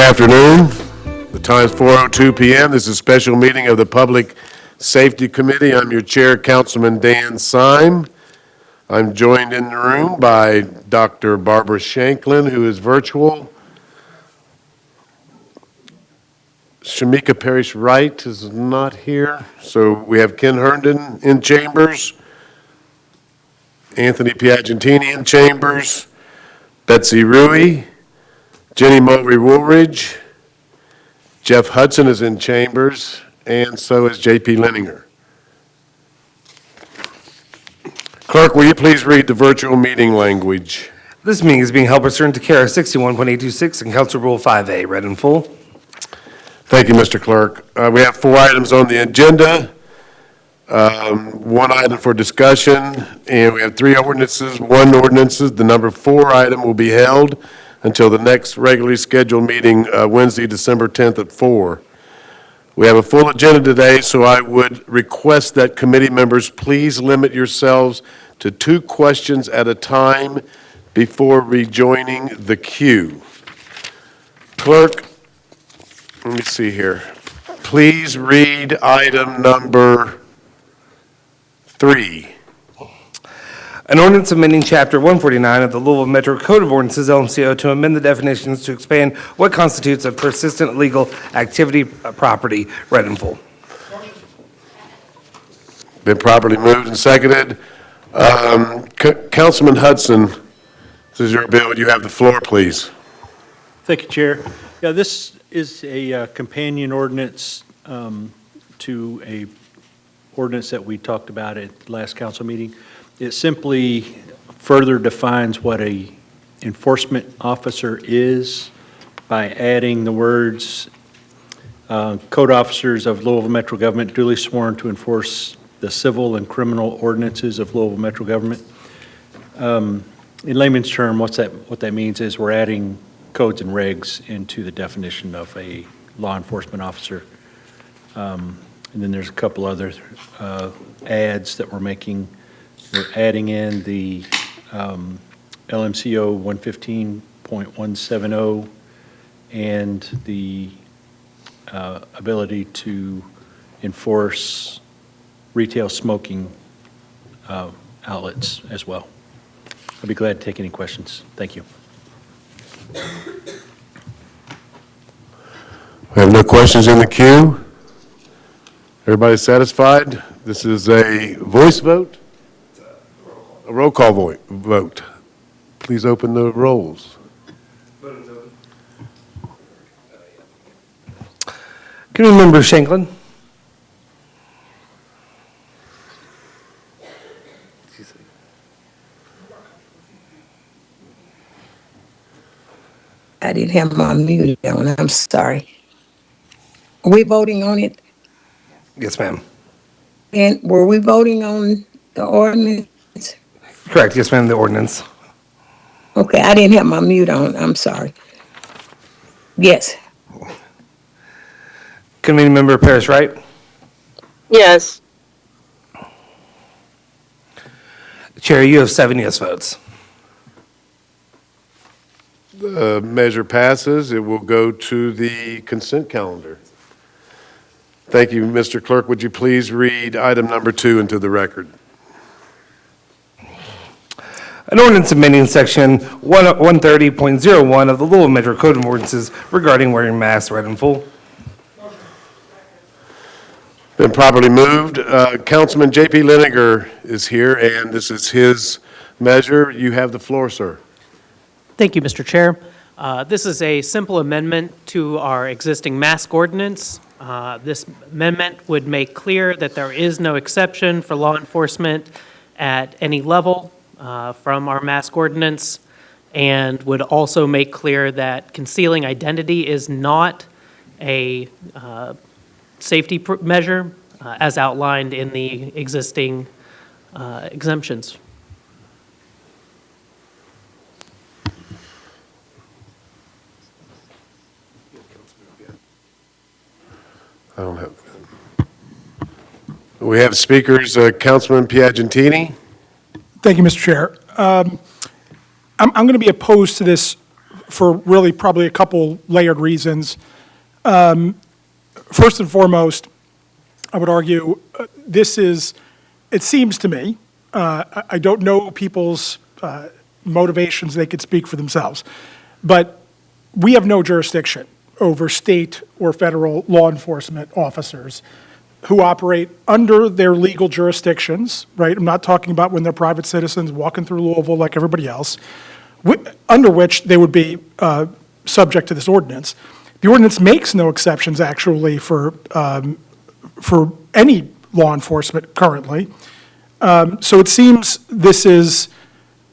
afternoon. The time's 4:02 p.m. This is a special meeting of the Public Safety Committee. I'm your chair, Councilman Dan Syme. I'm joined in the room by Dr. Barbara Shanklin, who is virtual. Shamika Parrish-Wright is not here. So we have Ken Herndon in chambers, Anthony Piagentini in chambers, Betsy Rui, Jenny Mulry-Woolridge, Jeff Hudson is in chambers, and so is J.P. Leninger. Clerk, will you please read the virtual meeting language? This meeting is being held pursuant to KR 61.826 and Council Rule 5A. Read in full. Thank you, Mr. Clerk. We have 4 items on the agenda, 1 item for discussion, and we have 3 ordinances, 1 ordinance. The number 4 item will be held until the next regularly scheduled meeting, Wednesday, December 10th at 4. We have a full agenda today, so I would request that committee members please limit yourselves to 2 questions at a time before rejoining the queue. Clerk, let me see here. Please read item number 3. An ordinance amending Chapter 149 of the Louisville Metro Code of Ordinances, LMCO, to amend the definitions to expand what constitutes a persistent illegal activity property. Read in full. Been properly moved and seconded. Councilman Hudson, this is your bill. You have the floor, please. Thank you, Chair. Yeah, this is a companion ordinance to a ordinance that we talked about at the last council meeting. It simply further defines what a enforcement officer is by adding the words, code officers of Louisville Metro Government duly sworn to enforce the civil and criminal ordinances of Louisville Metro Government. In layman's term, what that means is we're adding codes and regs into the definition of a law enforcement officer. And then there's a couple other adds that we're making. We're adding in the LMCO 115.170 and the ability to enforce retail smoking outlets as well. I'd be glad to take any questions. Thank you. We have no questions in the queue. Everybody satisfied? This is a voice vote? A roll call vote. Please open the rolls. Committee Member Shanklin. I didn't have my mute on, I'm sorry. Are we voting on it? Yes, ma'am. And were we voting on the ordinance? Correct. Yes, ma'am. The ordinance. Okay, I didn't have my mute on, I'm sorry. Yes. Committee Member Parrish-Wright. Yes. Chair, you have 7 yes votes. The measure passes. It will go to the consent calendar. Thank you, Mr. Clerk. Would you please read item number 2 into the record? An ordinance amending Section 130.01 of the Louisville Metro Code of Ordinances regarding wearing masks. Read in full. Been properly moved. Councilman J.P. Leninger is here, and this is his measure. You have the floor, sir. Thank you, Mr. Chair. This is a simple amendment to our existing mask ordinance. This amendment would make clear that there is no exception for law enforcement at any level from our mask ordinance, and would also make clear that concealing identity is not a safety measure as outlined in the existing exemptions. I don't have. We have speakers, Councilman Piagentini. Thank you, Mr. Chair. I'm going to be opposed to this for really probably a couple layered reasons. First and foremost, I would argue it seems to me, I don't know people's motivations, they could speak for themselves, but we have no jurisdiction over state or federal law enforcement officers who operate under their legal jurisdictions, right? I'm not talking about when they're private citizens walking through Louisville like everybody else, under which they would be subject to this ordinance. The ordinance makes no exceptions, actually, for any law enforcement currently. So it seems this is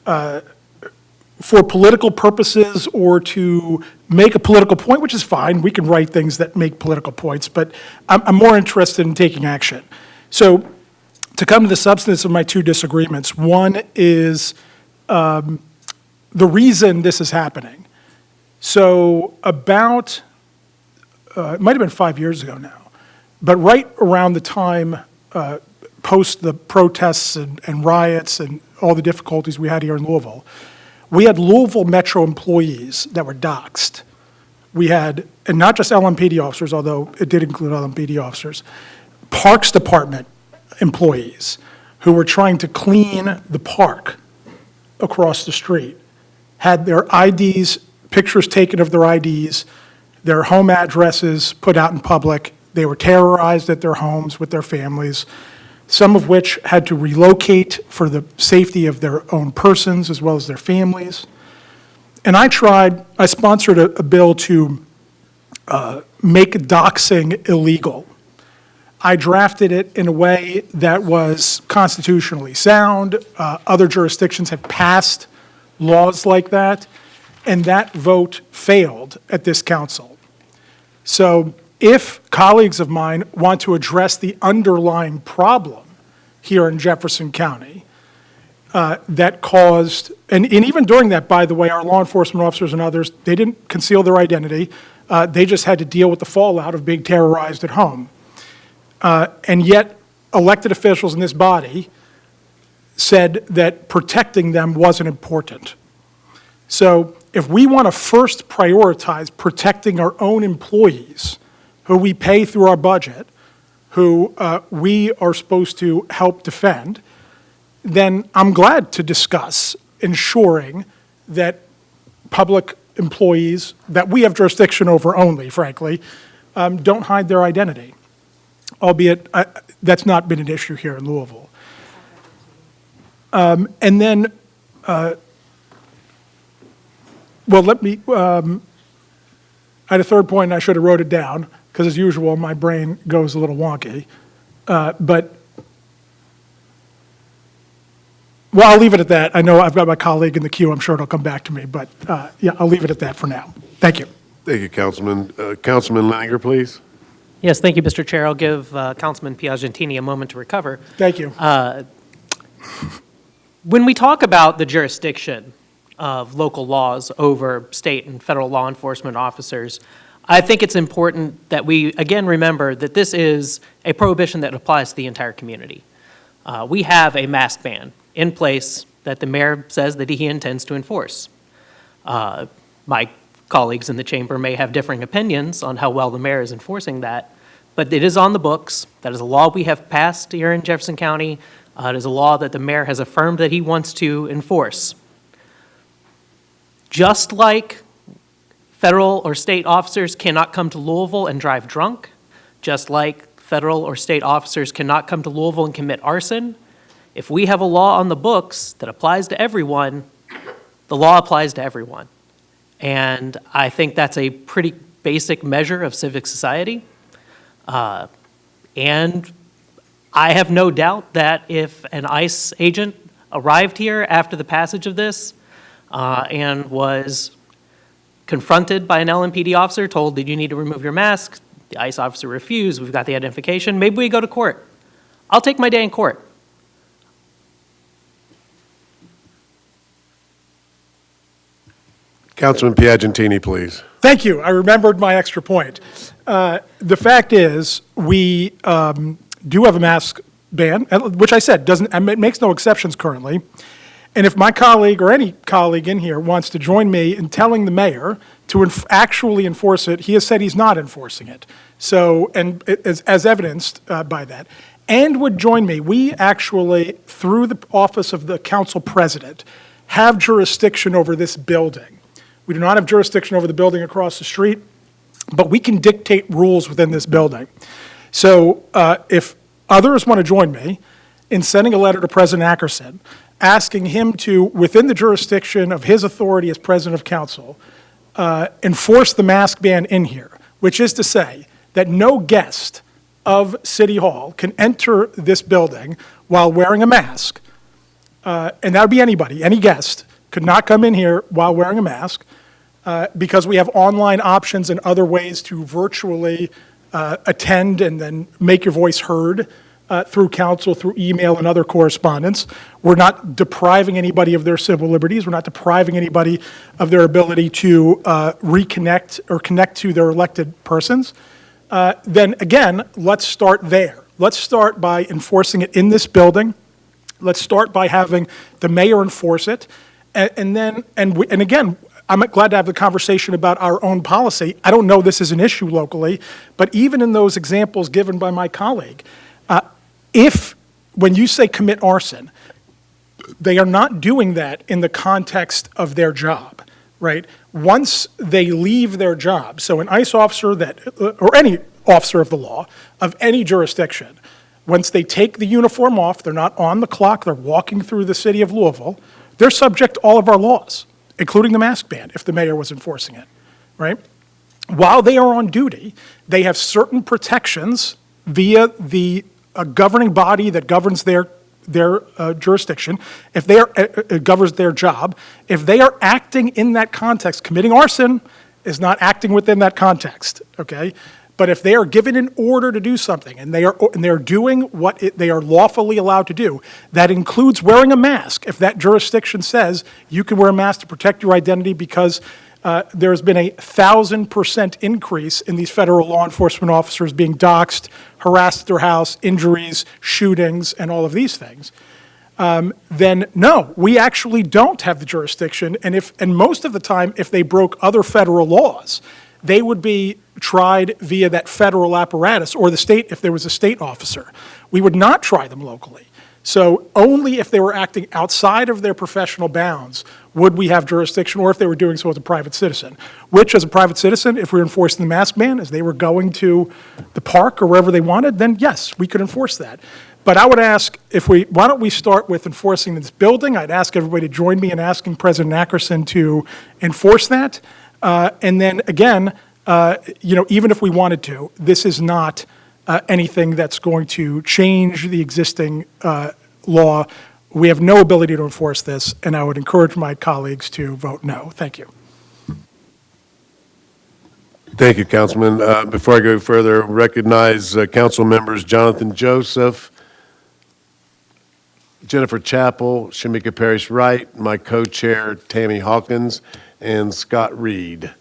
for political purposes or to make a political point, which is fine. We can write things that make political points, but I'm more interested in taking action. So to come to the substance of my two disagreements, one is the reason this is happening. So about, it might have been 5 years ago now, but right around the time post the protests and riots and all the difficulties we had here in Louisville, we had Louisville Metro employees that were doxxed. We had, and not just LMPD officers, although it did include LMPD officers, Parks Department employees who were trying to clean the park across the street, had their IDs, pictures taken of their IDs, their home addresses put out in public. They were terrorized at their homes with their families, some of which had to relocate for the safety of their own persons as well as their families. And I sponsored a bill to make doxing illegal. I drafted it in a way that was constitutionally sound. Other jurisdictions have passed laws like that, and that vote failed at this council. So if colleagues of mine want to address the underlying problem here in Jefferson County that caused, and even during that, by the way, our law enforcement officers and others, they didn't conceal their identity. They just had to deal with the fallout of being terrorized at home. And yet, elected officials in this body said that protecting them wasn't important. So if we want to first prioritize protecting our own employees, who we pay through our budget, who we are supposed to help defend, then I'm glad to discuss ensuring that public employees that we have jurisdiction over only, frankly, don't hide their identity, albeit that's not been an issue here in Louisville. And then, well, let me, I had a third point and I should have wrote it down, because as usual, my brain goes a little wonky. But, well, I'll leave it at that. I know I've got my colleague in the queue. I'm sure it'll come back to me. But, yeah, I'll leave it at that for now. Thank you. Thank you, Councilman. Councilman Langer, please. Yes, thank you, Mr. Chair. I'll give Councilman Piagentini a moment to recover. Thank you. When we talk about the jurisdiction of local laws over state and federal law enforcement officers, I think it's important that we, again, remember that this is a prohibition that applies to the entire community. We have a mask ban in place that the mayor says that he intends to enforce. My colleagues in the chamber may have differing opinions on how well the mayor is enforcing that, but it is on the books. That is a law we have passed here in Jefferson County. It is a law that the mayor has affirmed that he wants to enforce. Just like federal or state officers cannot come to Louisville and drive drunk, just like federal or state officers cannot come to Louisville and commit arson, if we have a law on the books that applies to everyone, the law applies to everyone. And I think that's a pretty basic measure of civic society. And I have no doubt that if an ICE agent arrived here after the passage of this and was confronted by an LMPD officer, told that you need to remove your mask, the ICE officer refused, we've got the identification, maybe we go to court. I'll take my day in court. Councilman Piagentini, please. Thank you. I remembered my extra point. The fact is, we do have a mask ban, which I said it makes no exceptions currently. And if my colleague or any colleague in here wants to join me in telling the mayor to actually enforce it, he has said he's not enforcing it. So, and as evidenced by that, and would join me, we actually, through the office of the council president, have jurisdiction over this building. We do not have jurisdiction over the building across the street, but we can dictate rules within this building. So if others want to join me in sending a letter to President Ackerson, asking him to, within the jurisdiction of his authority as president of council, enforce the mask ban in here, which is to say that no guest of City Hall can enter this building while wearing a mask, and that would be anybody, any guest could not come in here while wearing a mask, because we have online options and other ways to virtually attend and then make your voice heard through council, through email and other correspondence. We're not depriving anybody of their civil liberties. We're not depriving anybody of their ability to reconnect or connect to their elected persons. Then again, let's start there. Let's start by enforcing it in this building. Let's start by having the mayor enforce it. And again, I'm glad to have the conversation about our own policy. I don't know this is an issue locally, but even in those examples given by my colleague, when you say commit arson, they are not doing that in the context of their job, right? Once they leave their job, so an ICE officer or any officer of the law of any jurisdiction, once they take the uniform off, they're not on the clock, they're walking through the city of Louisville, they're subject to all of our laws, including the mask ban, if the mayor was enforcing it, right? While they are on duty, they have certain protections via the governing body that governs their jurisdiction, if they are governs their job. If they are acting in that context, committing arson is not acting within that context, okay? But if they are given an order to do something and they are doing what they are lawfully allowed to do, that includes wearing a mask. If that jurisdiction says you can wear a mask to protect your identity because there has been a 1,000% increase in these federal law enforcement officers being doxxed, harassed at their house, injuries, shootings, and all of these things, then no, we actually don't have the jurisdiction. And most of the time, if they broke other federal laws, they would be tried via that federal apparatus or the state if there was a state officer. We would not try them locally. So only if they were acting outside of their professional bounds would we have jurisdiction, or if they were doing so as a private citizen, which as a private citizen, if we were enforcing the mask ban as they were going to the park or wherever they wanted, then yes, we could enforce that. But I would ask why don't we start with enforcing this building? I'd ask everybody to join me in asking President Ackerson to enforce that. And then again, even if we wanted to, this is not anything that's going to change the existing law. We have no ability to enforce this, and I would encourage my colleagues to vote no. Thank you. Thank you, Councilman. Before I go further, recognize council members Jonathan Joseph, Jennifer Chappell, Shamika Parrish-Wright, my co-chair Tammy Hawkins, and Scott Reed.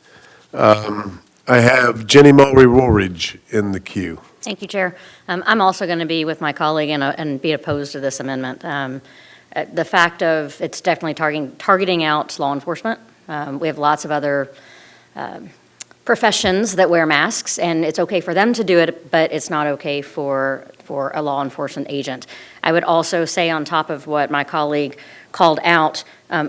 I have Jenny Mulry-Woolridge in the queue. Thank you, Chair. I'm also going to be with my colleague and be opposed to this amendment. The fact of it's definitely targeting out law enforcement. We have lots of other professions that wear masks, and it's okay for them to do it, but it's not okay for a law enforcement agent. I would also say, on top of what my colleague called out,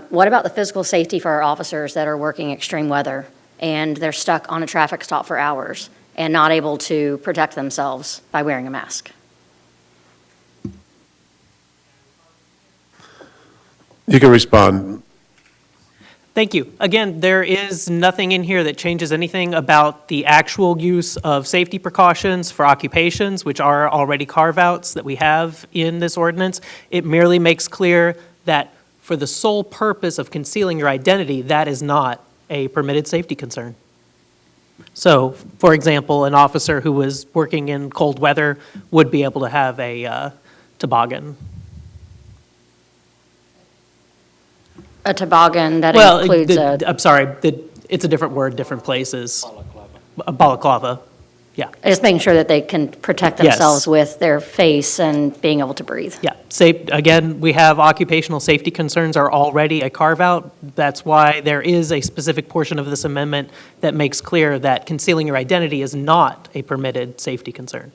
what about the physical safety for our officers that are working extreme weather and they're stuck on a traffic stop for hours and not able to protect themselves by wearing a mask? You can respond. Thank you. Again, there is nothing in here that changes anything about the actual use of safety precautions for occupations, which are already carve-outs that we have in this ordinance. It merely makes clear that for the sole purpose of concealing your identity, that is not a permitted safety concern. So, for example, an officer who was working in cold weather would be able to have a toboggan. A toboggan that Well, includes I'm sorry, it's a different word, different places. A balaclava, yeah. just making sure that they can protect Yes. themselves with their face and being able to breathe. Yeah, Again, we have occupational safety concerns are already a carve-out. That's why there is a specific portion of this amendment that makes clear that concealing your identity is not a permitted safety concern.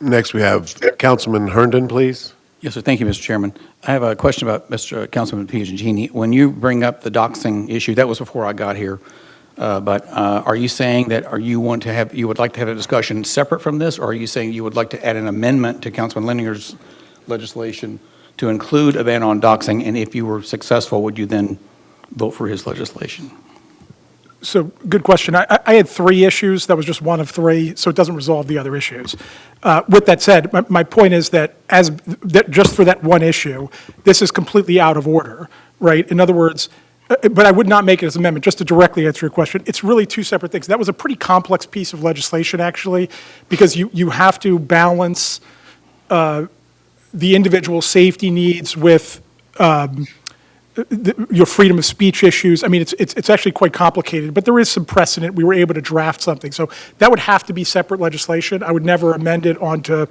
Next, we have Councilman Herndon, please. Yes, sir. Thank you, Mr. Chairman. I have a question about Mr. Councilman Piagentini. When you bring up the doxing issue, that was before I got here, but are you saying that you would like to have a discussion separate from this, or are you saying you would like to add an amendment to Councilman Leninger's legislation to include a ban on doxing, and if you were successful, would you then vote for his legislation? So, good question. I had 3 issues. That was just one of 3, so it doesn't resolve the other issues. With that said, my point is that just for that one issue, this is completely out of order, right? In other words, but I would not make it as an amendment, just to directly answer your question. It's really 2 separate things. That was a pretty complex piece of legislation, actually, because you have to balance the individual safety needs with your freedom of speech issues. I mean, it's actually quite complicated, but there is some precedent. We were able to draft something. So that would have to be separate legislation. I would never amend it onto,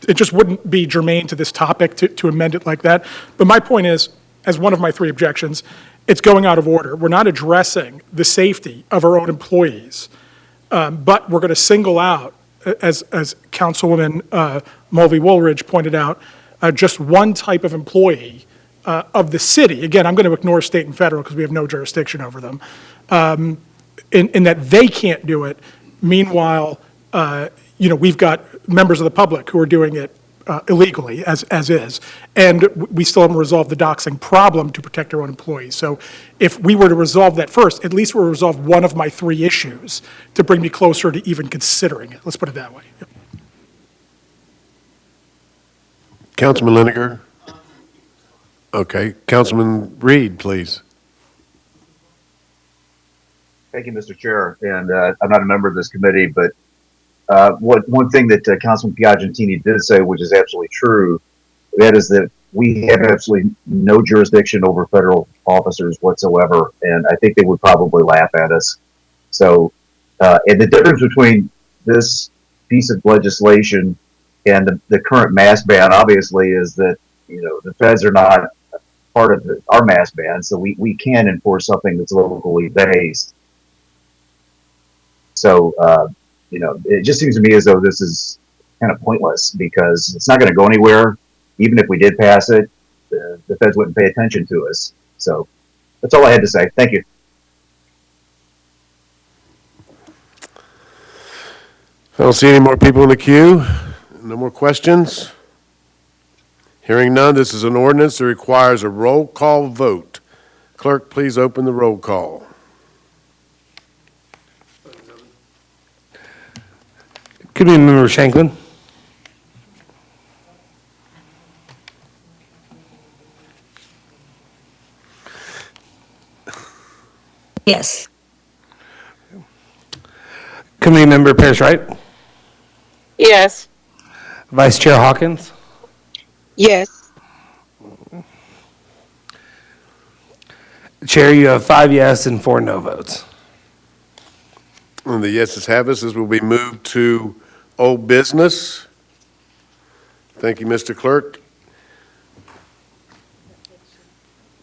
it just wouldn't be germane to this topic to amend it like that. But my point is, as one of my 3 objections, it's going out of order. We're not addressing the safety of our own employees, but we're going to single out, as Councilwoman Mulvey-Woolridge pointed out, just one type of employee of the city. Again, I'm going to ignore state and federal because we have no jurisdiction over them, in that they can't do it. Meanwhile, we've got members of the public who are doing it illegally as is, and we still haven't resolved the doxing problem to protect our own employees. So if we were to resolve that first, at least we'll resolve one of my 3 issues to bring me closer to even considering it. Let's put it that way. Yep. Councilman Leninger? Okay. Councilman Reed, please. Thank you, Mr. Chair. And I'm not a member of this committee, but one thing that Councilman Piagentini did say, which is absolutely true, that is that we have absolutely no jurisdiction over federal officers whatsoever, and I think they would probably laugh at us. So, and the difference between this piece of legislation and the current mask ban, obviously, is that the feds are not part of our mask ban, so we can enforce something that's locally based. So, it just seems to me as though this is kind of pointless because it's not going to go anywhere. Even if we did pass it, the feds wouldn't pay attention to us. So that's all I had to say. Thank you. I don't see any more people in the queue. No more questions? Hearing none, this is an ordinance that requires a roll call vote. Clerk, please open the roll call. Committee Member Shanklin. Yes. Committee Member Parrish-Wright. Yes. Vice Chair Hawkins. Yes. Chair, you have 5 yes and 4 no votes. And the yeses have us. This will be moved to old business. Thank you, Mr. Clerk.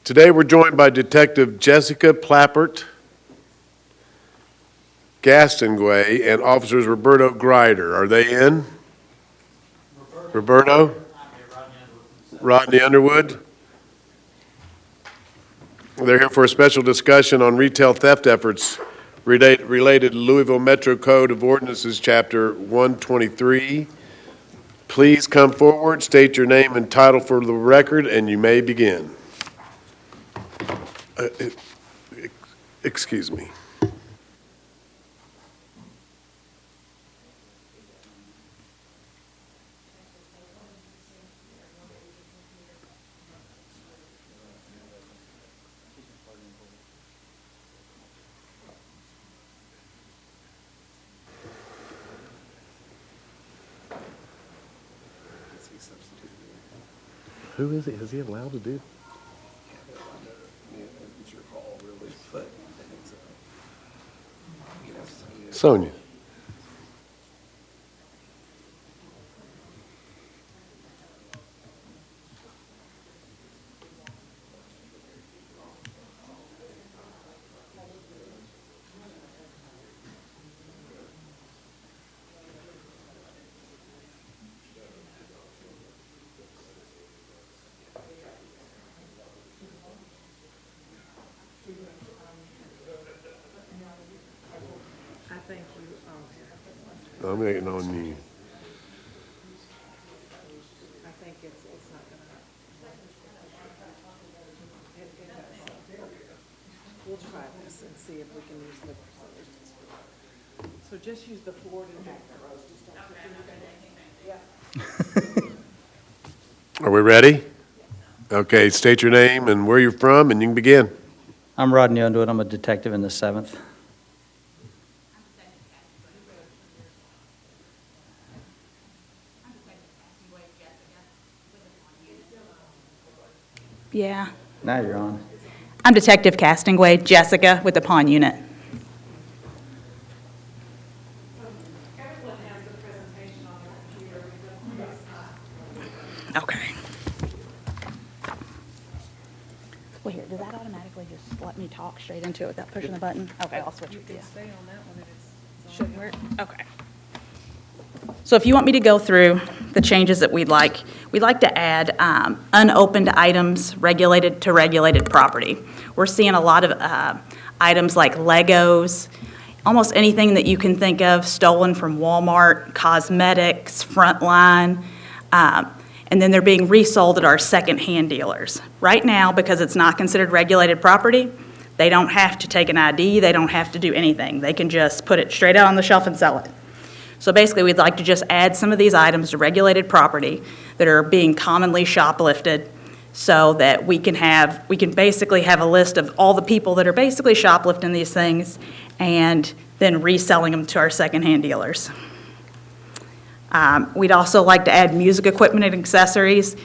Today, we're joined by Detective Jessica Plappert, Gastonguay, and Officers Roberto Grider. Are they in? Roberto? Rodney Underwood? They're here for a special discussion on retail theft efforts related to Louisville Metro Code of Ordinances, Chapter 123. Please come forward, state your name and title for the record, and you may begin. Excuse me. Who is he? Is he allowed to do? Sonia. I'm waiting on you. We'll try this and see if we can use the percentage. So just use the forward and back arrows, just don't put anything. Yeah. Are we ready? Okay, state your name and where you're from, and you can begin. I'm Rodney Underwood. I'm a detective in the 7th. Yeah. Now you're on. I'm Detective Castingway, Jessica with the Pawn Unit. Okay. Well, here, does that automatically just let me talk straight into it without pushing the button? Okay, I'll switch with you. Stay on that one and it's. Shouldn't work? Okay. So if you want me to go through the changes that we'd like to add unopened items regulated to regulated property. We're seeing a lot of items like Legos, almost anything that you can think of stolen from Walmart, cosmetics, Frontline, and then they're being resold at our secondhand dealers. Right now, because it's not considered regulated property, they don't have to take an ID, they don't have to do anything. They can just put it straight out on the shelf and sell it. So basically, we'd like to just add some of these items to regulated property that are being commonly shoplifted so that we can basically have a list of all the people that are basically shoplifting these things and then reselling them to our secondhand dealers. We'd also like to add music equipment and accessories.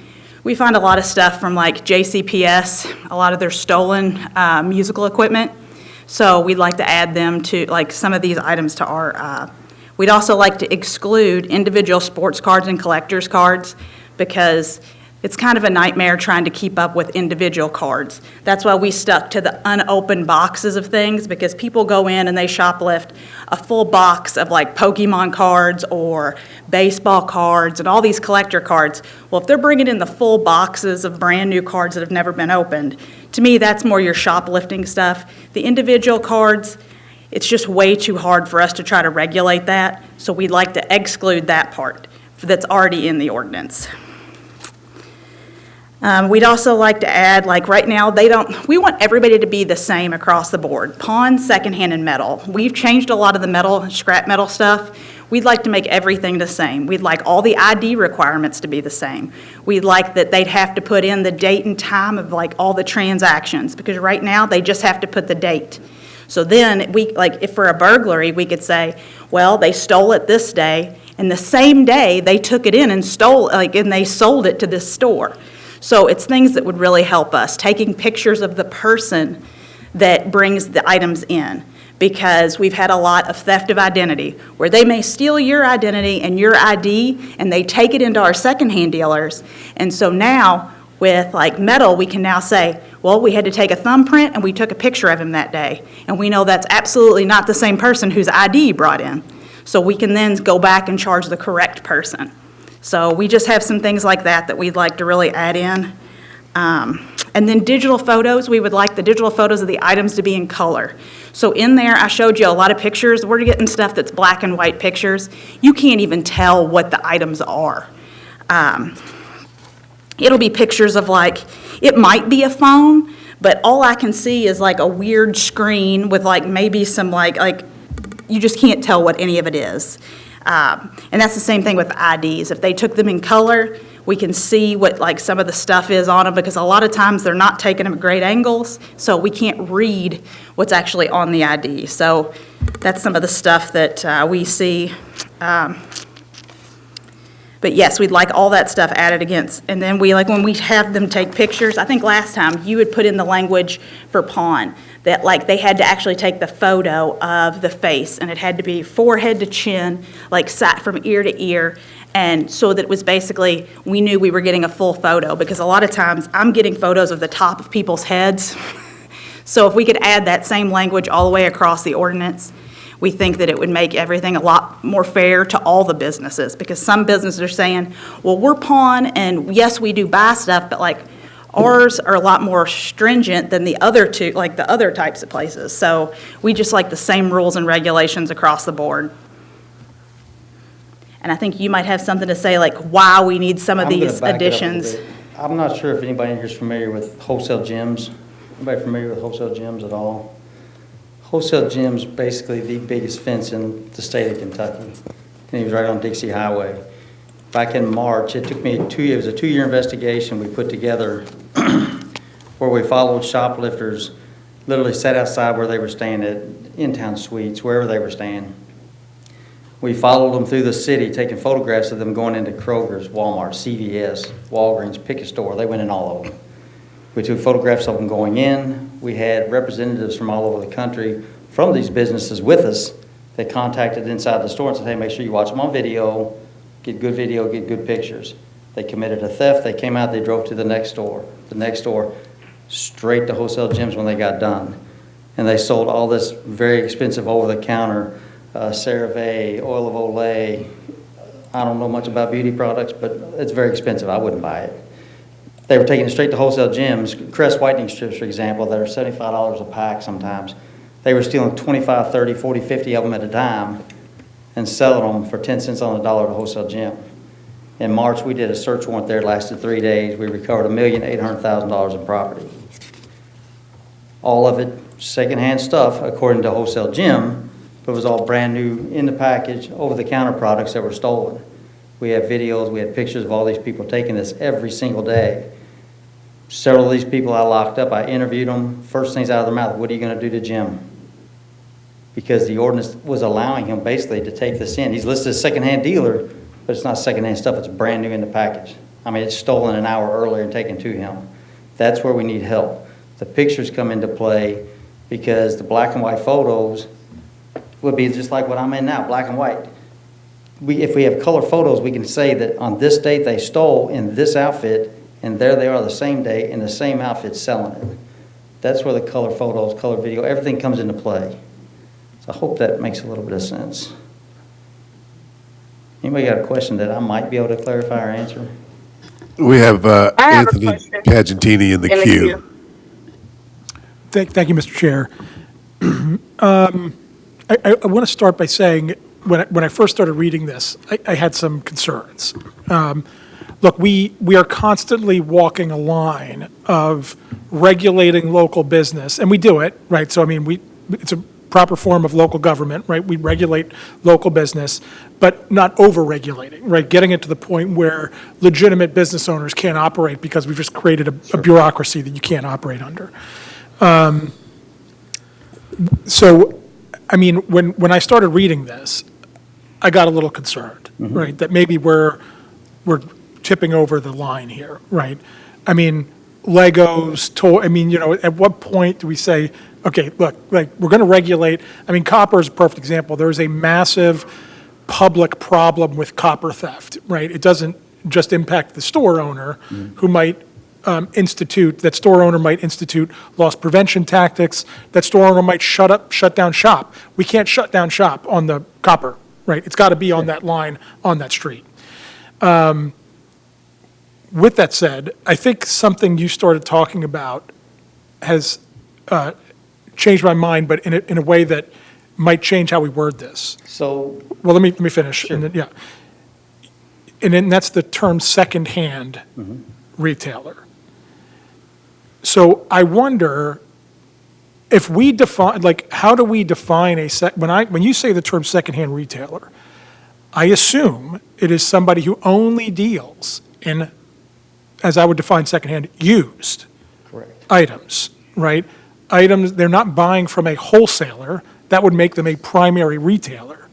We find a lot of stuff from like JCPS, a lot of their stolen musical equipment. So we'd like to add them to, like some of these items to our, we'd also like to exclude individual sports cards and collector's cards because it's kind of a nightmare trying to keep up with individual cards. That's why we stuck to the unopened boxes of things, because people go in and they shoplift a full box of like Pokemon cards or baseball cards and all these collector cards. Well, if they're bringing in the full boxes of brand new cards that have never been opened, to me, that's more your shoplifting stuff. The individual cards, it's just way too hard for us to try to regulate that, so we'd like to exclude that part that's already in the ordinance. We'd also like to add, like right now, we want everybody to be the same across the board. Pawn, secondhand, and metal. We've changed a lot of the metal, scrap metal stuff. We'd like to make everything the same. We'd like all the ID requirements to be the same. We'd like that they'd have to put in the date and time of like all the transactions, because right now they just have to put the date. So then if for a burglary, we could say, well, they stole it this day, and the same day they took it in and and they sold it to this store. So it's things that would really help us, taking pictures of the person that brings the items in, because we've had a lot of theft of identity, where they may steal your identity and your ID, and they take it into our secondhand dealers. And so now, with like metal, we can now say, well, we had to take a thumbprint and we took a picture of him that day. And we know that's absolutely not the same person whose ID you brought in. So we can then go back and charge the correct person. So we just have some things like that we'd like to really add in. And then digital photos, we would like the digital photos of the items to be in color. So in there, I showed you a lot of pictures. We're getting stuff that's black and white pictures. You can't even tell what the items are. It'll be pictures of like, it might be a phone, but all I can see is like a weird screen with like maybe some like you just can't tell what any of it is. And that's the same thing with IDs. If they took them in color, we can see what like some of the stuff is on them, because a lot of times they're not taking them at great angles, so we can't read what's actually on the ID. So that's some of the stuff that we see. But yes, we'd like all that stuff added against. And then when we have them take pictures, I think last time you had put in the language for pawn, that like they had to actually take the photo of the face, and it had to be forehead to chin, like sat from ear to ear. And so that it was basically, we knew we were getting a full photo, because a lot of times I'm getting photos of the top of people's heads. So if we could add that same language all the way across the ordinance, we think that it would make everything a lot more fair to all the businesses, because some businesses are saying, well, we're pawn, and yes, we do buy stuff, but like ours are a lot more stringent than the other two, like the other types of places. So we just like the same rules and regulations across the board. And I think you might have something to say, like why we need some of I'm gonna these back it up a little additions. bit. I'm not sure if anybody in here is familiar with wholesale gyms. Anybody familiar with wholesale gyms at all? Wholesale gyms, basically the biggest fence in the state of Kentucky. And it was right on Dixie Highway. Back in March, it took me it was a 2-year investigation we put together where we followed shoplifters, literally sat outside where they were staying at in-town suites, wherever they were staying. We followed them through the city, taking photographs of them going into Kroger's, Walmart, CVS, Walgreens, pick a store. They went in all of them. We took photographs of them going in. We had representatives from all over the country from these businesses with us that contacted inside the store and said, hey, make sure you watch them on video, get good pictures. They committed a theft. They came out, they drove to the next store. The next store, straight to wholesale gyms when they got done. And they sold all this very expensive over-the-counter CeraVe, oil of Olay. I don't know much about beauty products, but it's very expensive. I wouldn't buy it. They were taking it straight to wholesale gyms. Crest whitening strips, for example, that are $75 a pack sometimes. They were stealing 25, 30, 40, 50 of them at a time and selling them for 10 cents on the dollar at a wholesale gym. In March, we did a search warrant there, lasted 3 days. We recovered $1,800,000 in property. All of it secondhand stuff, according to wholesale gym, but it was all brand new in the package, over-the-counter products that were stolen. We have videos, we had pictures of all these people taking this every single day. Several of these people I locked up, I interviewed them. First things out of their mouth, what are you going to do to Jim? Because the ordinance was allowing him basically to take this in. He's listed as secondhand dealer, but it's not secondhand stuff, it's brand new in the package. I mean, it's stolen an hour earlier and taken to him. That's where we need help. The pictures come into play because the black and white photos would be just like what I'm in now, black and white. If we have color photos, we can say that on this date they stole in this outfit, and there they are the same day in the same outfit selling it. That's where the color photos, color video, everything comes into play. So I hope that makes a little bit of sense. Anybody got a question that I might be able to clarify or answer? We have I have a Anthony question. Pagentini in the queue. Thank you, Mr. Chair. I want to start by saying, when I first started reading this, I had some concerns. Look, we are constantly walking a line of regulating local business, and we do it, right? So, I mean, it's a proper form of local government, right? We regulate local business, but not over-regulating, right? Getting it to the point where legitimate business owners can't operate because we've just created a bureaucracy that you can't operate under. So, I mean, when I started reading this, I got a little concerned, right? That maybe we're tipping over the line here, right? I mean, Legos, I mean, you know, at what point do we say, okay, look, like, we're going to regulate, I mean, copper is a perfect example. There's a massive public problem with copper theft, right? It doesn't just impact the store owner who might that store owner might institute loss prevention tactics, that store owner might shut down shop. We can't shut down shop on the copper, right? It's got to be on that line, on that street. With that said, I think something you started talking about has changed my mind, but in a way that might change how we word this. So, Well, let me finish. And then, yeah. And then that's the term secondhand retailer. So I wonder if we define, like, how do we define when you say the term secondhand retailer, I assume it is somebody who only deals in, as I would define secondhand, used correct. items, right? Items, they're not buying from a wholesaler. That would make them a primary retailer.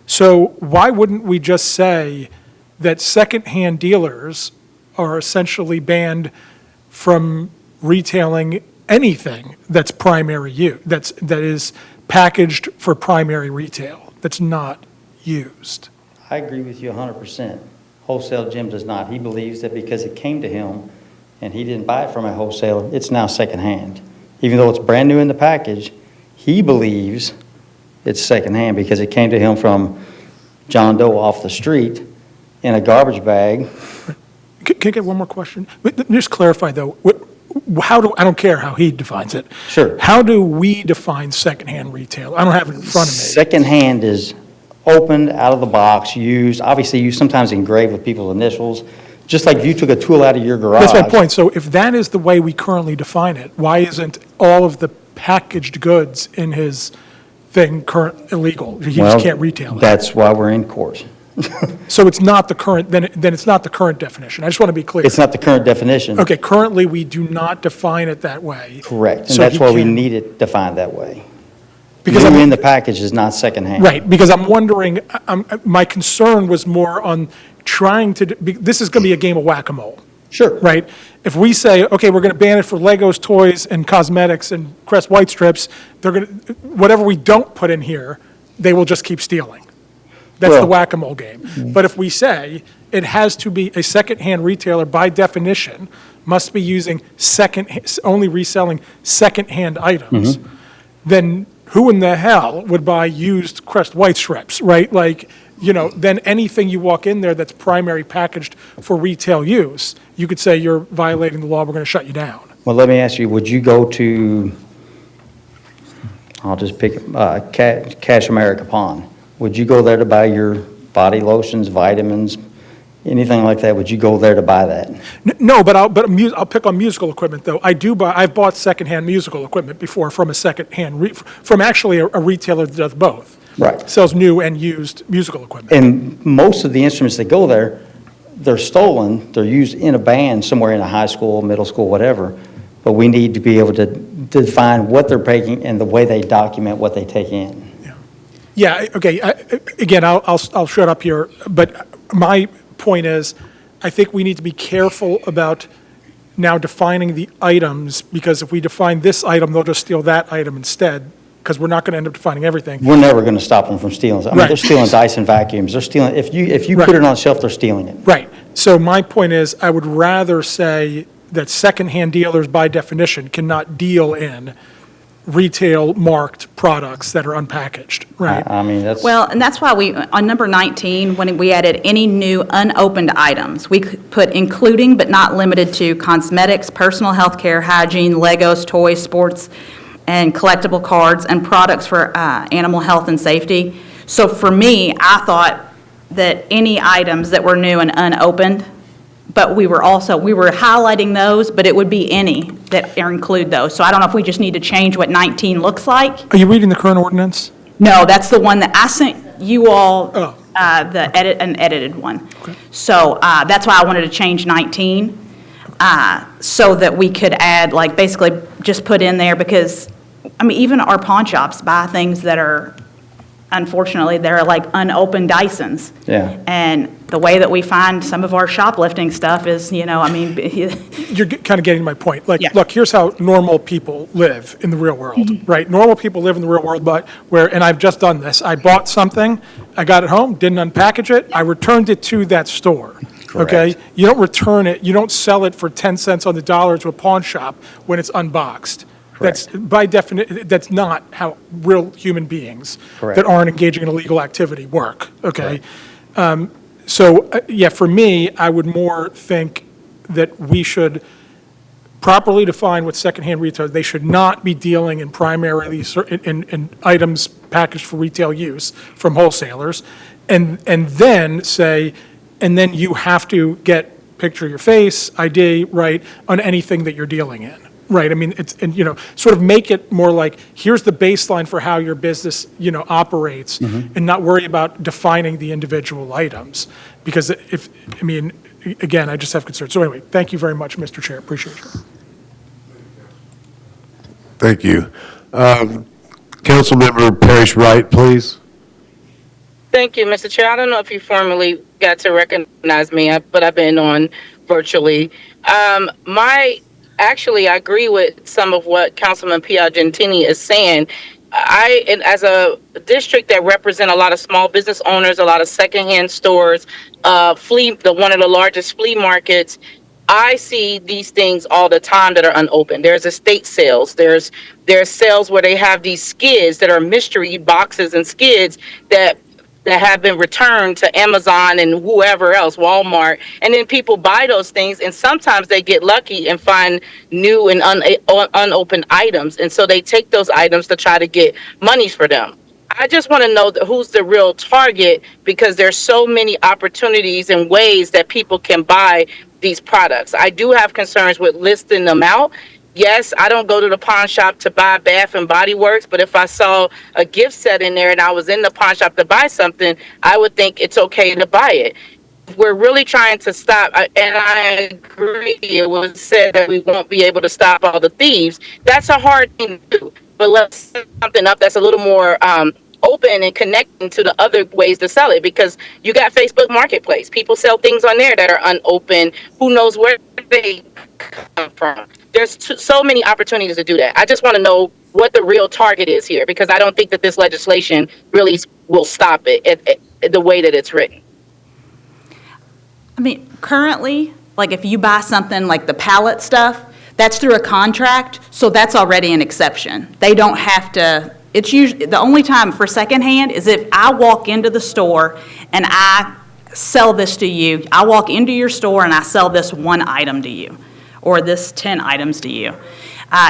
So why wouldn't we just say that secondhand dealers are essentially banned from retailing anything that's primary use, that is packaged for primary retail, that's not used? I agree with you 100%. Wholesale Jim does not. He believes that because it came to him and he didn't buy it from a wholesaler, it's now secondhand. Even though it's brand new in the package, he believes it's secondhand because it came to him from John Doe off the street in a garbage bag. Can I get one more question? Just clarify, though, I don't care how he defines it. Sure. How do we define secondhand retail? I don't have it in front of me. Secondhand is opened, out of the box, used. Obviously, you sometimes engrave with people's initials, just like if you took a tool out of your garage. That's my point. So if that is the way we currently define it, why isn't all of the packaged goods in his thing current illegal? He Well, just can't retail it. That's why we're in court. So it's not the current, then it's not the current definition. I just want to be clear. It's not the current definition. Okay, currently, we do not define it that way. Correct, and So that's he why we can- need it defined that way. Because New I'm- in the package is not secondhand. Right, because I'm wondering, my concern was more on trying to, this is going to be a game of whack-a-mole. Sure. Right? If we say, okay, we're going to ban it for Legos, toys, and cosmetics, and Crest White strips, they're going to, whatever we don't put in here, they will just keep stealing. That's the Well- whack-a-mole game. But if we say it has to be a secondhand retailer, by definition, must be using only reselling secondhand items, then who in the hell would buy used Crest White strips, right? Like, then anything you walk in there that's primary packaged for retail use, you could say you're violating the law, we're going to shut you down. Well, let me ask you, would you go to, I'll just pick, Cash America Pawn? Would you go there to buy your body lotions, vitamins, anything like that? Would you go there to buy that? No, but I'll pick on musical equipment, though. I've bought secondhand musical equipment before from a secondhand, from actually a retailer that does both. Right. Sells new and used musical equipment. And most of the instruments that go there, they're stolen, they're used in a band somewhere in a high school, middle school, whatever. But we need to be able to define what they're taking and the way they document what they take in. Yeah, okay, again, I'll shut up here, but my point is, I think we need to be careful about now defining the items, because if we define this item, they'll just steal that item instead, because we're not going to end up defining everything. We're never going to stop them from stealing. I mean, Right. they're stealing Dyson vacuums, they're stealing, if you Right. put it on a shelf, they're stealing it. Right, so my point is, I would rather say that secondhand dealers, by definition, cannot deal in retail marked products that are unpackaged, right? I mean, that's. Well, and that's why on number 19, when we added any new unopened items, we could put including but not limited to cosmetics, personal health care, hygiene, Legos, toys, sports, and collectible cards, and products for animal health and safety. So for me, I thought that any items that were new and unopened, but we were highlighting those, but it would be any that include those. So I don't know if we just need to change what 19 looks like. Are you reading the current ordinance? No, that's the one that I sent you all, Oh. an edited one. So that's why I wanted to change 19, so that we could add, like, basically just put in there, because, I mean, even our pawn shops buy things that are, unfortunately, they're like unopened Dysons. Yeah. And the way that we find some of our shoplifting stuff is, I mean, You're kind of getting my point. Like, Yeah. look, here's how normal people live in the real world, right? Normal people live in the real world, but and I've just done this. I bought something, I got it home, didn't unpackage it, I returned it to that store. Okay? Correct. You don't return it, you don't sell it for 10 cents on the dollar to a pawn shop when it's unboxed. That's, by definition, that's not how real human beings Correct. that aren't engaging in illegal activity work, okay? So, yeah, for me, I would more think that we should properly define what secondhand retail, they should not be dealing in primarily in items packaged for retail use from wholesalers, and then say, and then you have to get picture your face, ID, right, on anything that you're dealing in. Right, I mean, it's, and, sort of make it more like, here's the baseline for how your business, operates, and not worry about defining the individual items. Because again, I just have concerns. So anyway, thank you very much, Mr. Chair, appreciate you. Thank you. Councilmember Parrish Wright, please. Thank you, Mr. Chair. I don't know if you formally got to recognize me, but I've been on virtually. Actually, I agree with some of what Councilman Piagentini is saying. As a district that represent a lot of small business owners, a lot of secondhand stores, one of the largest flea markets, I see these things all the time that are unopened. There's estate sales. There's sales where they have these skids that are mystery boxes and skids that have been returned to Amazon and whoever else, Walmart, and then people buy those things, and sometimes they get lucky and find new and unopened items, and so they take those items to try to get monies for them. I just want to know who's the real target, because there's so many opportunities and ways that people can buy these products. I do have concerns with listing them out. Yes, I don't go to the pawn shop to buy Bath and Body Works, but if I saw a gift set in there and I was in the pawn shop to buy something, I would think it's okay to buy it. We're really trying to stop, and I agree, it was said that we won't be able to stop all the thieves. That's a hard thing to do, but let's set something up that's a little more open and connecting to the other ways to sell it, because you got Facebook Marketplace. People sell things on there that are unopened. Who knows where they come from? There's so many opportunities to do that. I just want to know what the real target is here, because I don't think that this legislation really will stop it the way that it's written. I mean, currently, like if you buy something like the pallet stuff, that's through a contract, so that's already an exception. They don't have to, it's usually, the only time for secondhand is if I walk into the store and I sell this to you. I walk into your store and I sell this one item to you, or this 10 items to you.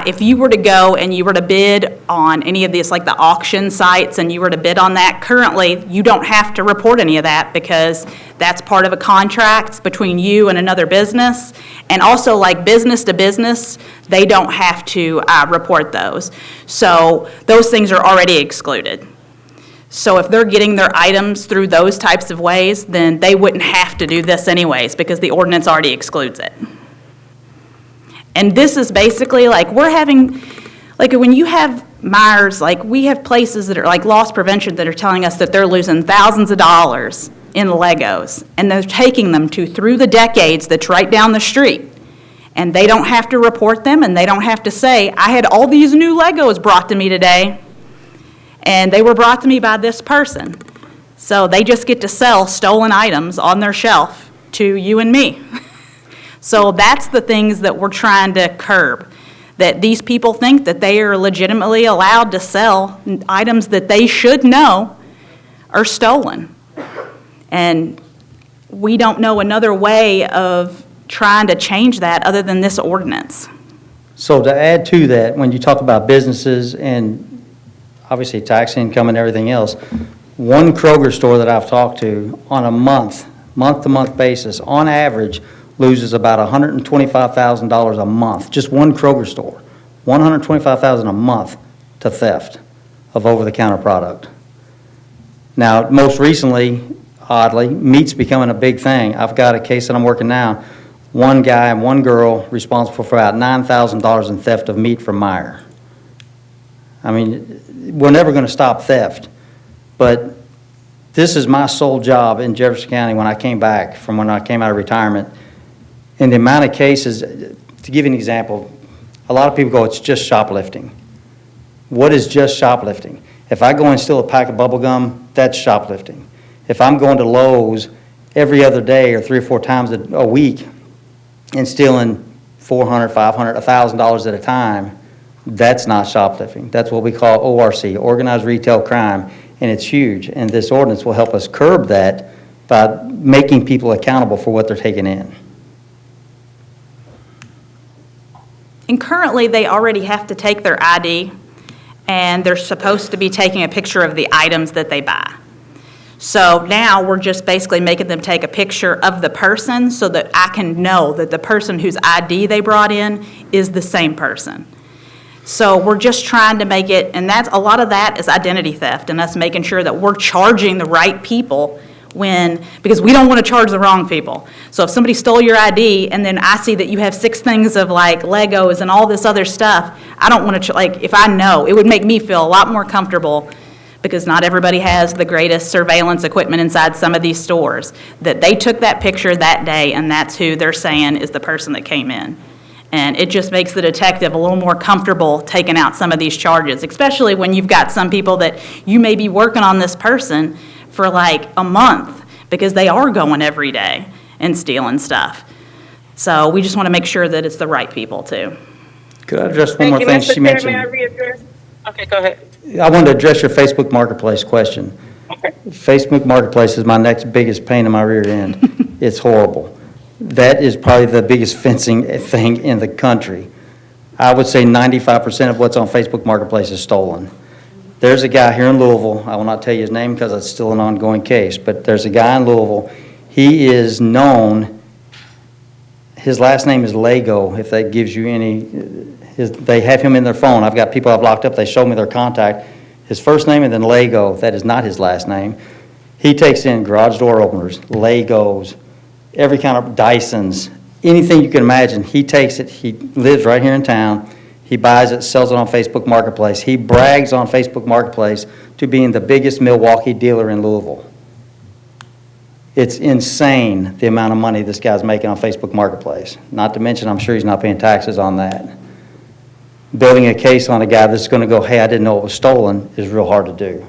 If you were to go and you were to bid on any of these, like the auction sites, and you were to bid on that, currently, you don't have to report any of that because that's part of a contract between you and another business. And also, like business to business, they don't have to report those. So those things are already excluded. So if they're getting their items through those types of ways, then they wouldn't have to do this anyways because the ordinance already excludes it. And this is basically like we're having, like when you have Myers, like we have places that are like loss prevention that are telling us that they're losing thousands of dollars in Legos, and they're taking them to Through the Decades that's right down the street. And they don't have to report them, and they don't have to say, I had all these new Legos brought to me today, and they were brought to me by this person. So they just get to sell stolen items on their shelf to you and me. So that's the things that we're trying to curb, that these people think that they are legitimately allowed to sell items that they should know are stolen. And we don't know another way of trying to change that other than this ordinance. So to add to that, when you talk about businesses and obviously tax income and everything else, one Kroger store that I've talked to on a month-to-month basis, on average, loses about $125,000 a month, just one Kroger store, $125,000 a month to theft of over-the-counter product. Now, most recently, oddly, meat's becoming a big thing. I've got a case that I'm working now, one guy and one girl responsible for about $9,000 in theft of meat from Meijer. I mean, we're never going to stop theft, but this is my sole job in Jefferson County when I came back from when I came out of retirement. And the amount of cases, to give you an example, a lot of people go, it's just shoplifting. What is just shoplifting? If I go and steal a pack of bubble gum, that's shoplifting. If I'm going to Lowe's every other day or 3 or 4 times a week and stealing $400, $500, $1,000 at a time, that's not shoplifting. That's what we call ORC, Organized Retail Crime, and it's huge. And this ordinance will help us curb that by making people accountable for what they're taking in. And currently, they already have to take their ID, and they're supposed to be taking a picture of the items that they buy. So now we're just basically making them take a picture of the person so that I can know that the person whose ID they brought in is the same person. So we're just trying to make it, and that's a lot of that is identity theft, and us making sure that we're charging the right people because we don't want to charge the wrong people. So if somebody stole your ID and then I see that you have 6 things of like Legos and all this other stuff, I don't want to, like, if I know, it would make me feel a lot more comfortable, because not everybody has the greatest surveillance equipment inside some of these stores, that they took that picture that day and that's who they're saying is the person that came in. And it just makes the detective a little more comfortable taking out some of these charges, especially when you've got some people that you may be working on this person for like a month because they are going every day and stealing stuff. So we just want to make sure that it's the right people too. Could I address one more thing she mentioned? May I readdress? Okay, go ahead. I wanted to address your Facebook Marketplace question. Okay. Facebook Marketplace is my next biggest pain in my rear end. It's horrible. That is probably the biggest fencing thing in the country. I would say 95% of what's on Facebook Marketplace is stolen. There's a guy here in Louisville, I will not tell you his name because it's still an ongoing case, but there's a guy in Louisville, he is known, his last name is Lego, if that gives you any, they have him in their phone. I've got people I've locked up, they show me their contact. His first name and then Lego, that is not his last name. He takes in garage door openers, Legos, every kind of Dysons, anything you can imagine. He takes it, he lives right here in town, he buys it, sells it on Facebook Marketplace. He brags on Facebook Marketplace to being the biggest Milwaukee dealer in Louisville. It's insane the amount of money this guy's making on Facebook Marketplace. Not to mention, I'm sure he's not paying taxes on that. Building a case on a guy that's going to go, hey, I didn't know it was stolen, is real hard to do.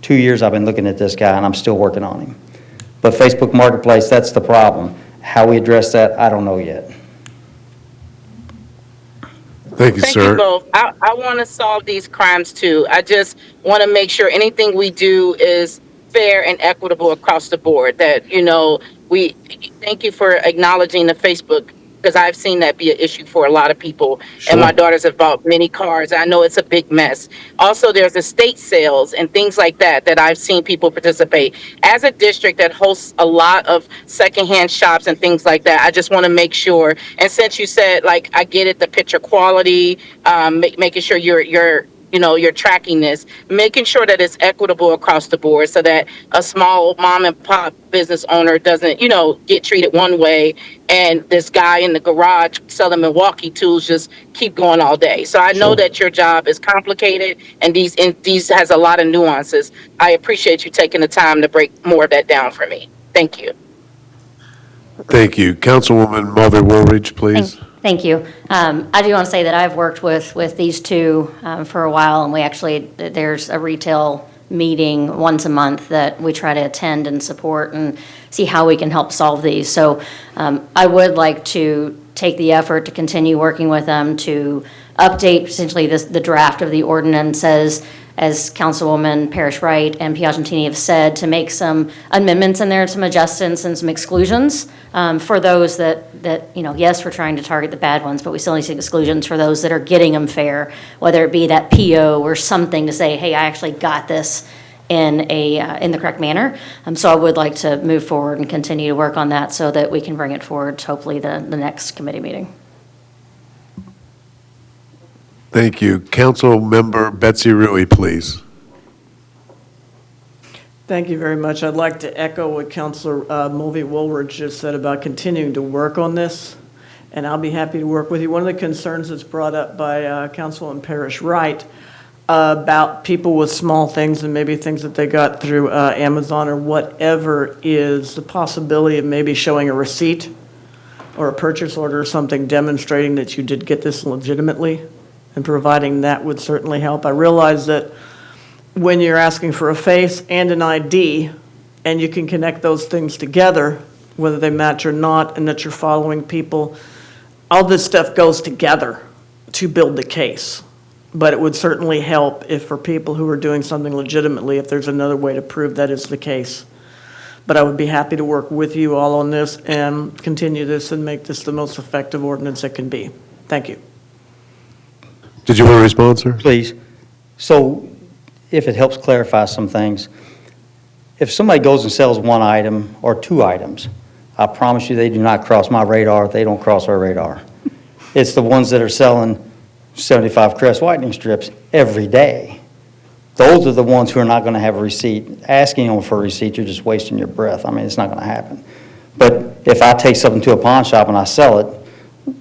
2 years I've been looking at this guy, and I'm still working on him. But Facebook Marketplace, that's the problem. How we address that, I don't know yet. Thank you, Thank sir. you both. I want to solve these crimes too. I just want to make sure anything we do is fair and equitable across the board. That, we thank you for acknowledging the Facebook, because I've seen that be an issue for a lot of people. Sure. And my daughters have bought many cars. I know it's a big mess. Also, there's estate sales and things like that I've seen people participate. As a district that hosts a lot of secondhand shops and things like that, I just want to make sure. And since you said, like, I get it, the picture quality, making sure you're tracking this, making sure that it's equitable across the board so that a small mom and pop business owner doesn't, get treated one way and this guy in the garage selling Milwaukee tools just keep going all day. So I know that your job is complicated and these has a lot of nuances. I appreciate you taking the time to break more of that down for me. Thank you. Thank you. Councilwoman Mother Woolridge, please. Thank you. I do want to say that I've worked with these two for a while, and there's a retail meeting once a month that we try to attend and support and see how we can help solve these. So I would like to take the effort to continue working with them to update potentially the draft of the ordinance as Councilwoman Parrish Wright and Piagentini have said, to make some amendments in there, some adjustments and some exclusions for those that, yes, we're trying to target the bad ones, but we still need some exclusions for those that are getting them fair, whether it be that PO or something to say, hey, I actually got this in the correct manner. So I would like to move forward and continue to work on that so that we can bring it forward to hopefully the next committee meeting. Thank you. Council Member Betsy Ruey, please. Thank you very much. I'd like to echo what Councilor Mulvey Woolridge just said about continuing to work on this, and I'll be happy to work with you. One of the concerns that's brought up by Councilwoman Parrish Wright about people with small things and maybe things that they got through Amazon or whatever is the possibility of maybe showing a receipt or a purchase order or something demonstrating that you did get this legitimately, and providing that would certainly help. I realize that when you're asking for a face and an ID, and you can connect those things together, whether they match or not, and that you're following people, all this stuff goes together to build the case. But it would certainly help if for people who are doing something legitimately, if there's another way to prove that is the case. But I would be happy to work with you all on this and continue this and make this the most effective ordinance it can be. Thank you. Did you want to respond, sir? Please. So if it helps clarify some things, if somebody goes and sells one item or two items, I promise you they do not cross my radar. They don't cross our radar. It's the ones that are selling 75 Crest whitening strips every day. Those are the ones who are not going to have a receipt. Asking them for a receipt, you're just wasting your breath. I mean, it's not going to happen. But if I take something to a pawn shop and I sell it,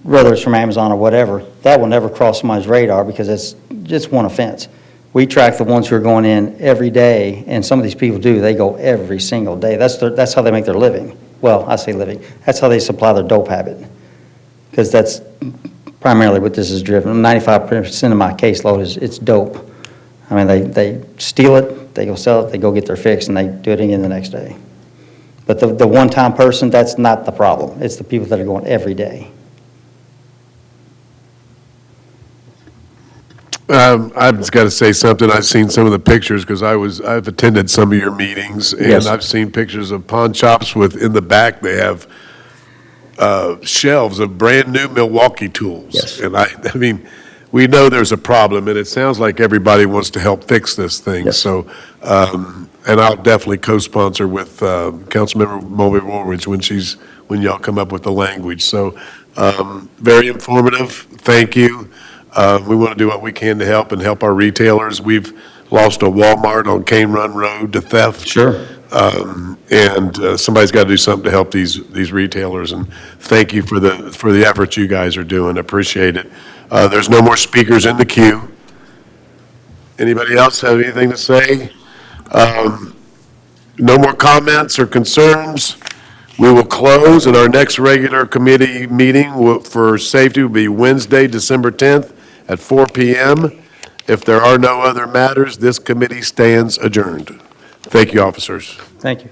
whether it's from Amazon or whatever, that will never cross somebody's radar because it's just one offense. We track the ones who are going in every day, and some of these people do. They go every single day. That's how they make their living. Well, I say living. That's how they supply their dope habit, because that's primarily what this is driven. 95% of my caseload it's dope. I mean, they steal it, they go sell it, they go get their fix, and they do it again the next day. But the one-time person, that's not the problem. It's the people that are going every day. I've just got to say something. I've seen some of the pictures because I've attended some of your meetings, and Yes. I've seen pictures of pawn shops with, in the back, they have shelves of brand-new Milwaukee tools. Yes. And I mean, we know there's a problem, and it sounds like everybody wants to help fix this thing. Yes. So, and I'll definitely co-sponsor with Councilmember Mulvey Woolridge when y'all come up with the language. So, very informative. Thank you. We want to do what we can to help and help our retailers. We've lost a Walmart on Cane Run Road to theft. Sure. And somebody's got to do something to help these retailers. And thank you for the efforts you guys are doing. Appreciate it. There's no more speakers in the queue. Anybody else have anything to say? No more comments or concerns. We will close, and our next regular committee meeting for safety will be Wednesday, December 10th at 4 p.m. If there are no other matters, this committee stands adjourned. Thank you, officers. Thank you.